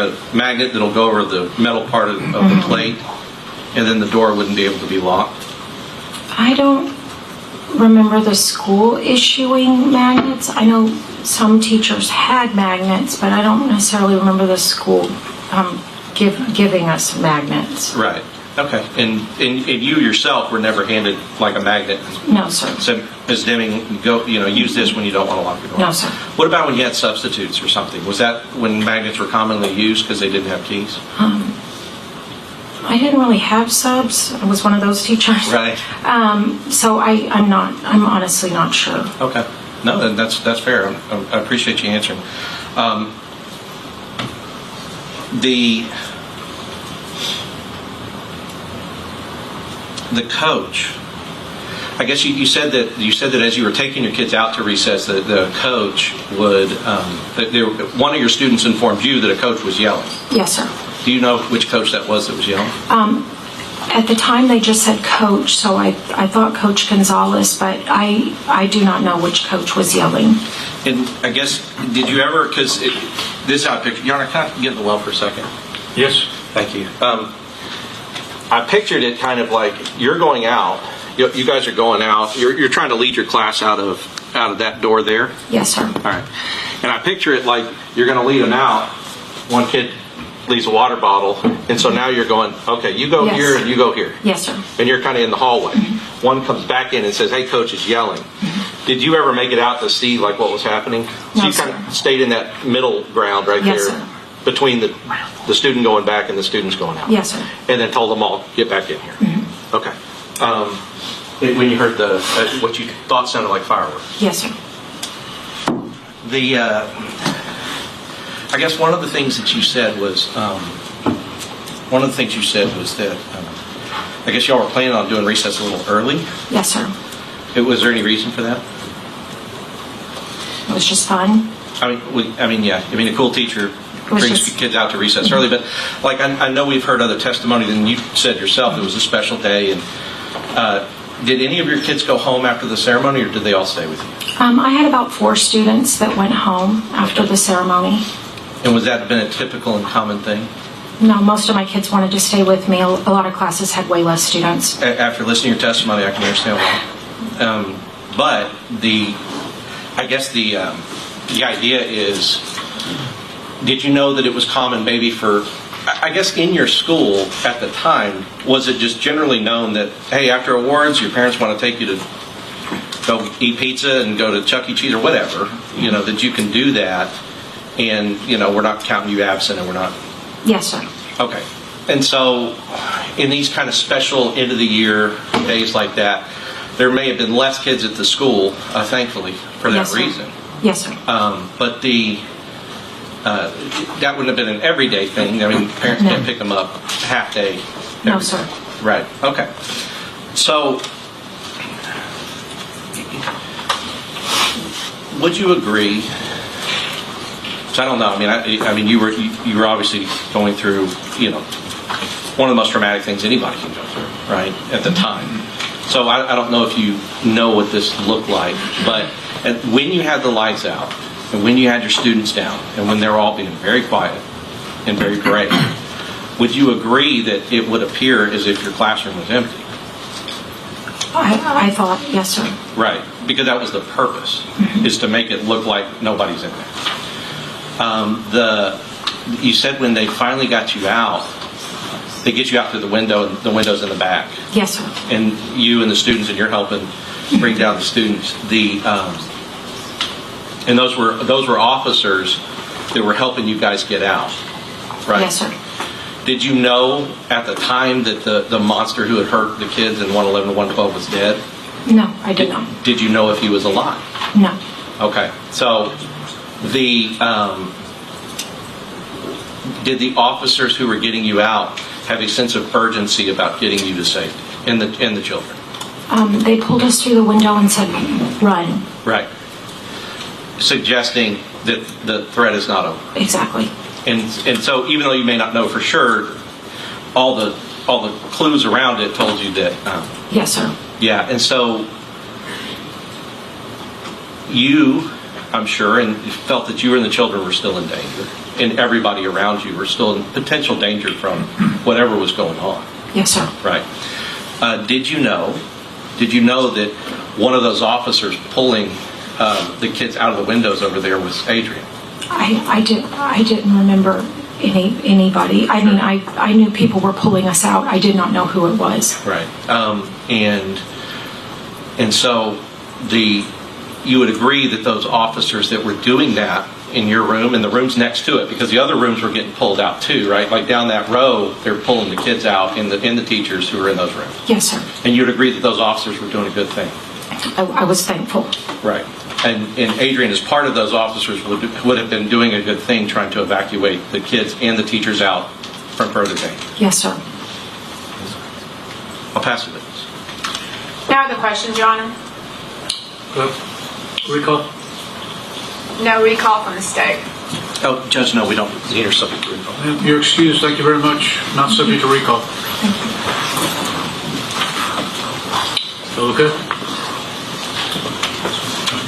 a magnet that'll go over the metal part of the plate, and then the door wouldn't be able to be locked? I don't remember the school issuing magnets. I know some teachers had magnets, but I don't necessarily remember the school giving us magnets. Right. Okay. And you yourself were never handed like a magnet? No, sir. Said, Ms. Deming, go, use this when you don't want to lock the door? No, sir. What about when you had substitutes or something? Was that when magnets were commonly used because they didn't have keys? I didn't really have subs. I was one of those teachers. Right. So I'm honestly not sure. Okay. No, that's fair. I appreciate you answering. The coach, I guess you said that as you were taking your kids out to recess, the coach would, one of your students informed you that a coach was yelling. Yes, sir. Do you know which coach that was yelling? At the time, they just said coach, so I thought Coach Gonzalez, but I do not know which coach was yelling. And I guess, did you ever, because this is how I picture, Yana, can I get in the well for a second? Yes. Thank you. I pictured it kind of like you're going out, you guys are going out, you're trying to lead your class out of that door there. Yes, sir. All right. And I picture it like you're going to lead them out, one kid leaves a water bottle, and so now you're going, okay, you go here and you go here. Yes, sir. And you're kind of in the hallway. Mm-hmm. One comes back in and says, hey, coach is yelling. Mm-hmm. Did you ever make it out to see like what was happening? So no, you kind of stayed in that middle ground right yes, there sir. Between the student going back and the students going out. Yes, sir. And then told them all, get back in here. Mm-hmm. Okay. When you heard what you thought sounded like fireworks. Yes, sir. I guess one of the things that you said was that I guess y'all were planning on doing recess a little early. Yes, sir. Was there any reason for that? It was just fun. A cool teacher brings kids out to recess early, but like I know we've heard other testimony, and you said yourself it was a special day. And did any of your kids go home after the ceremony, or did they all stay with you? I had about 4 students that went home after the ceremony. And was that been a typical and common thing? No, most of my kids wanted to stay with me. A lot of classes had way less students. After listening to your testimony, I can understand why. But I guess the idea is, did you know that it was common maybe for, I guess in your school at the time, was it just generally known that, hey, after awards, your parents want to take you to go eat pizza and go to Chuck E. Cheese or whatever, that you can do that, and, we're not counting you absent and we're not... Yes, sir. Okay. And so in these kind of special end of the year days like that, there may have been less kids at the school, thankfully, for that yes, reason. Yes, sir. But that wouldn't have been an everyday thing. I mean, parents can't pick them up half day. No, sir. Right. Okay. So, would you agree? So I don't know. I mean, you were obviously going through, one of the most traumatic things anybody can go through, right? At the time. So I don't know if you know what this looked like, but when you had the lights out, and when you had your students down, and when they were all being very quiet and very brave, would you agree that it would appear as if your classroom was empty? I thought, yes, sir. Right, because that was the purpose, is to make it look like nobody's in there. You said when they finally got you out, they get you out through the window, and the window's in the back. Yes, sir. And you and the students, and you're helping bring down the students. And those were officers that were helping you guys get out, right? Yes, sir. Did you know at the time that the monster who had hurt the kids in 111 and 112 was dead? No, I did not. Did you know if he was alive? No. Okay. So did the officers who were getting you out have a sense of urgency about getting you to safety and the children? They pulled us through the window and said, run. Right. Suggesting that the threat is not over. Exactly. And so even though you may not know for sure, all the clues around it told you that. Yes, sir. Yeah, and so you, I'm sure, and felt that you and the children were still in danger. and everybody around you were still in potential danger from whatever was going on. Yes, sir. Right. Did you know that one of those officers pulling the kids out of the windows over there was Adrian? I didn't remember anybody. I mean, I knew people were pulling us out. I did not know who it was. Right. And so you would agree that those officers that were doing that in your room and the rooms next to it, because the other rooms were getting pulled out too, right? Like down that row, they're pulling the kids out and the teachers who were in those rooms. Yes, sir. And you'd agree that those officers were doing a good thing. I was thankful. Right. And Adrian, as part of those officers, would have been doing a good thing trying to evacuate the kids and the teachers out from further danger. Yes, sir. I'll pass the witness. No other questions, Your Honor? Recall? No recall from the state. Oh, Judge, no, we don't. These are subject to recall. You're excused. Thank you very much. Not subject to recall. Okay.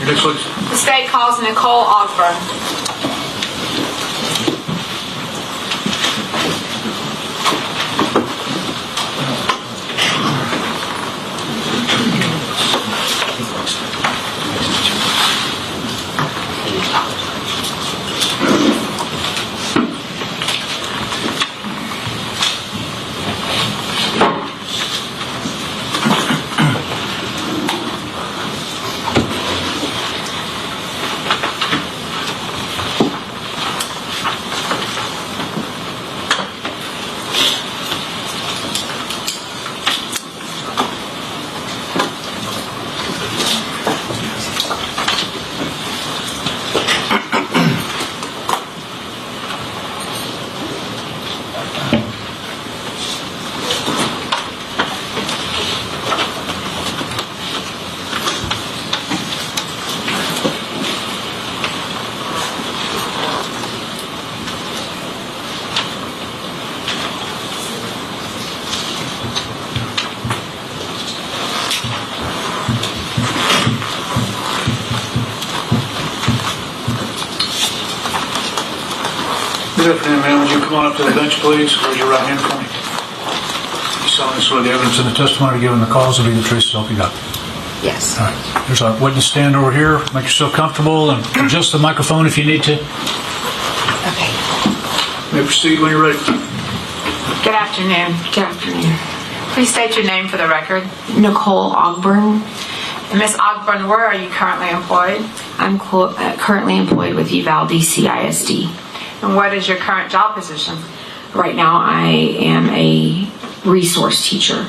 Your next witness. The state calls Nicole Ogburn. Good afternoon, ma'am. Would you come on up to the bench, please? Raise your right hand for me. You solemnly swear the evidence in the testimony given in the cause will be the truth, so help you God. Yes. All right. There's our witness stand over here. Make yourself comfortable and adjust the microphone if you need to. Okay. You may proceed when you're ready. Good afternoon. Good afternoon. Please state your name for the record. Nicole Ogburn. And Ms. Ogburn, where are you currently employed? I'm currently employed with Uvalde CISD. And what is your current job position? Right now, I am a resource teacher.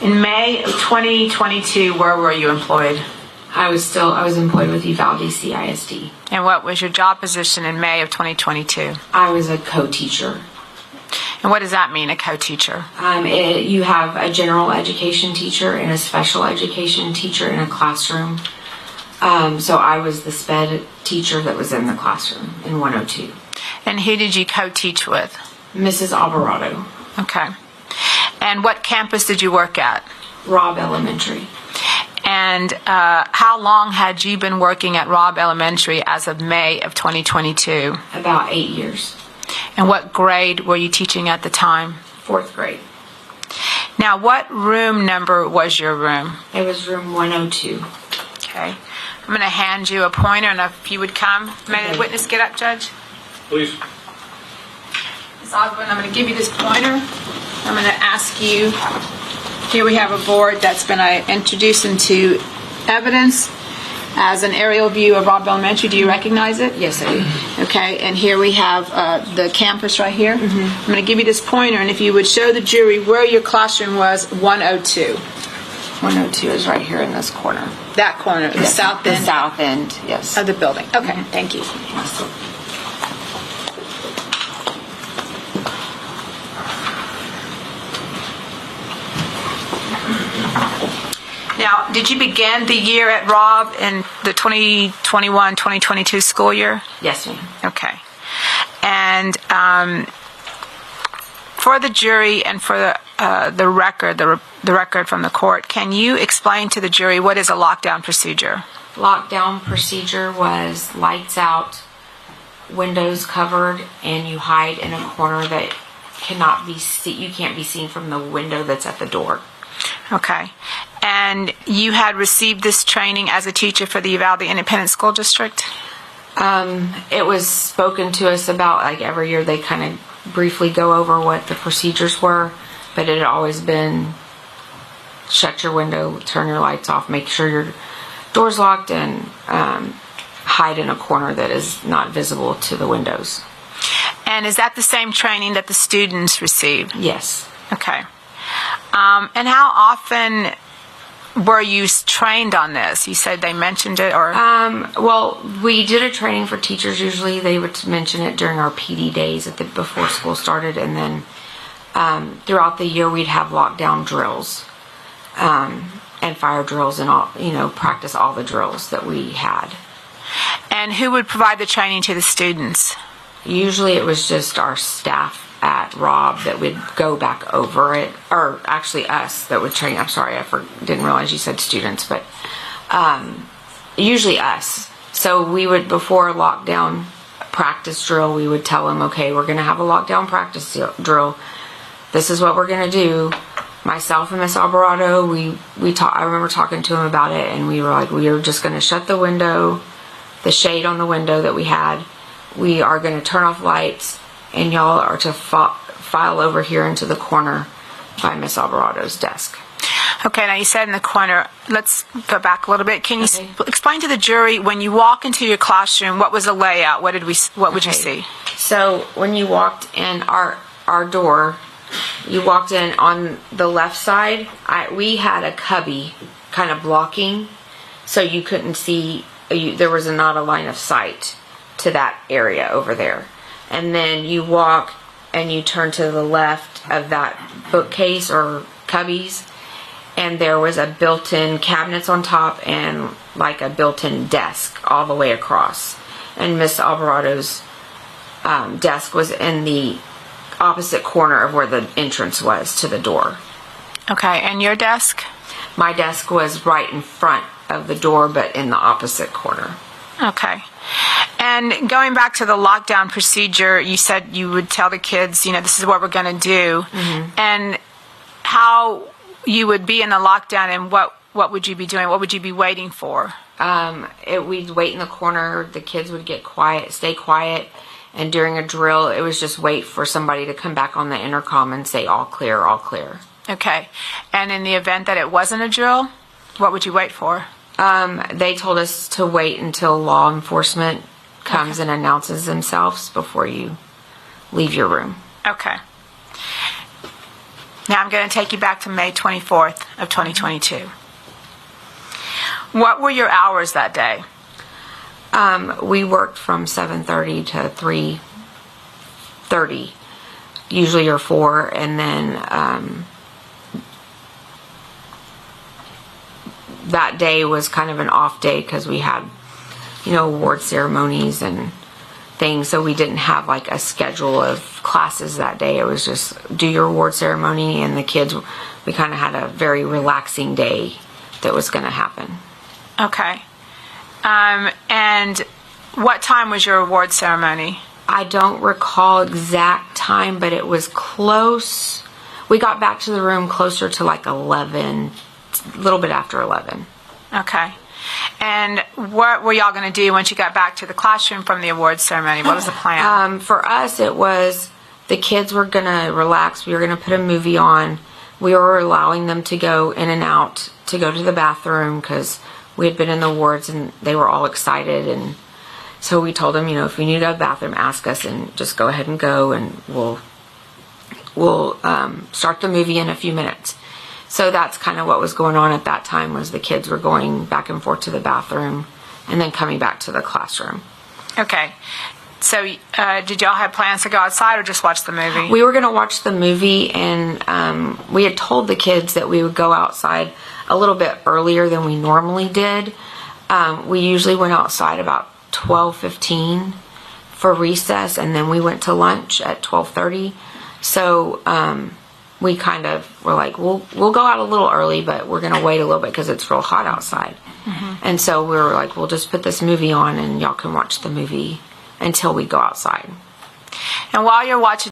In May of 2022, where were you employed? I was employed with Uvalde CISD. And what was your job position in May of 2022? I was a co-teacher. And what does that mean, a co-teacher? You have a general education teacher and a special education teacher in a classroom. So I was the SPED teacher that was in the classroom in 102. And who did you co-teach with? Mrs. Alvarado, Okay. And what campus did you work at? Robb Elementary. And how long had you been working at Robb Elementary as of May of 2022? About 8 years. And what grade were you teaching at the time? 4th grade. Now, what room number was your room? It was room 102. Okay. I'm going to hand you a pointer, and if you would come. May the Okay. witness get up, Judge? Please. Ms. Ogburn, I'm going to give you this pointer. I'm going to ask you, here we have a board that's been introduced into evidence as an aerial view of Robb Elementary. Do you recognize it? Yes, I do. Okay, and here we have the campus right here. I'm going to give you this pointer, and if you would show the jury where your classroom was, 102. 102 is right here in this corner. That corner, the south The end south end, yes. of the building. Okay, thank you. Now, did you begin the year at Robb in the 2021-2022 school year? Yes, ma'am. Okay. And for the jury and for the record from the court, can you explain to the jury what is a lockdown procedure? Lockdown procedure was lights out, windows covered and you hide in a corner that you can't be seen from the window that's at the door. Okay. And you had received this training as a teacher for the Uvalde Independent School District? It was spoken to us about, like, every year they kind of briefly go over what the procedures were, but it had always been shut your window, turn your lights off, make sure your door's locked, and hide in a corner that is not visible to the windows. And is that the same training that the students receive? Yes. Okay. And how often were you trained on this? You said they mentioned it, or? Well, we did a training for teachers. Usually they would mention it during our PD days before school started, and then throughout the year we'd have lockdown drills and fire drills and all, practice all the drills that we had. And who would provide the training to the students? Usually it was just our staff at Rob that would go back over it, or actually us that would train. I'm sorry, didn't realize you said students, but usually us. So we would, before lockdown practice drill, we would tell them, okay, we're going to have a lockdown practice drill. This is what we're going to do. Myself and Miss Alvarado, I remember talking to him about it, and we were like, we are just going to shut the window, the shade on the window that we had. We are going to turn off lights, and y'all are to file over here into the corner by Miss Alvarado's desk. Okay, now you said in the corner. Let's go back a little bit. Can you explain to the jury, when you walk into your classroom, what was the layout? What would you see? So when you walked in our door, you walked in on the left side. We had a cubby kind of blocking, so you couldn't see. There was not a line of sight to that area over there. And then you walk and you turn to the left of that bookcase or cubbies, and there was a built-in cabinets on top and like a built-in desk all the way across. And Miss Alvarado's desk was in the opposite corner of where the entrance was to the door. Okay, and your desk? My desk was right in front of the door, but in the opposite corner. Okay. And going back to the lockdown procedure, you said you would tell the kids, this is what we're going to do. Mm-hmm. And how you would be in the lockdown, and what would you be doing? What would you be waiting for? We'd wait in the corner. The kids would get quiet, stay quiet. And during a drill, it was just wait for somebody to come back on the intercom and say, all clear, all clear. Okay. And in the event that it wasn't a drill, what would you wait for? They told us to wait until law enforcement comes and announces themselves before you leave your room. Okay. Now I'm going to take you back to May 24th of 2022. What were your hours that day? We worked from 7:30 to 3:30, usually or 4, and then that day was kind of an off day because we had, award ceremonies and things, so we didn't have like a schedule of classes that day. It was just do your award ceremony, and the kids, we kind of had a very relaxing day that was going to happen. Okay. And what time was your award ceremony? I don't recall exact time, but it was close. We got back to the room closer to like 11, a little bit after 11. Okay. And what were y'all going to do once you got back to the classroom from the awards ceremony? What was the plan? For us, it was the kids were going to relax. We were going to put a movie on. We were allowing them to go in and out, to go to the bathroom, because we had been in the wards and they were all excited. And so we told them, if you need to go to the bathroom, ask us and just go ahead and go, and we'll start the movie in a few minutes. So that's kind of what was going on at that time, was the kids were going back and forth to the bathroom and then coming back to the classroom. Okay. So did y'all have plans to go outside or just watch the movie? We were going to watch the movie, and we had told the kids that we would go outside a little bit earlier than we normally did. We usually went outside about 12:15 for recess, and then we went to lunch at 12:30. So we kind of were like, we'll go out a little early, but we're going to wait a little bit because it's real hot outside. Mm-hmm. And so we were like, we'll just put this movie on and y'all can watch the movie until we go outside. And while you're watching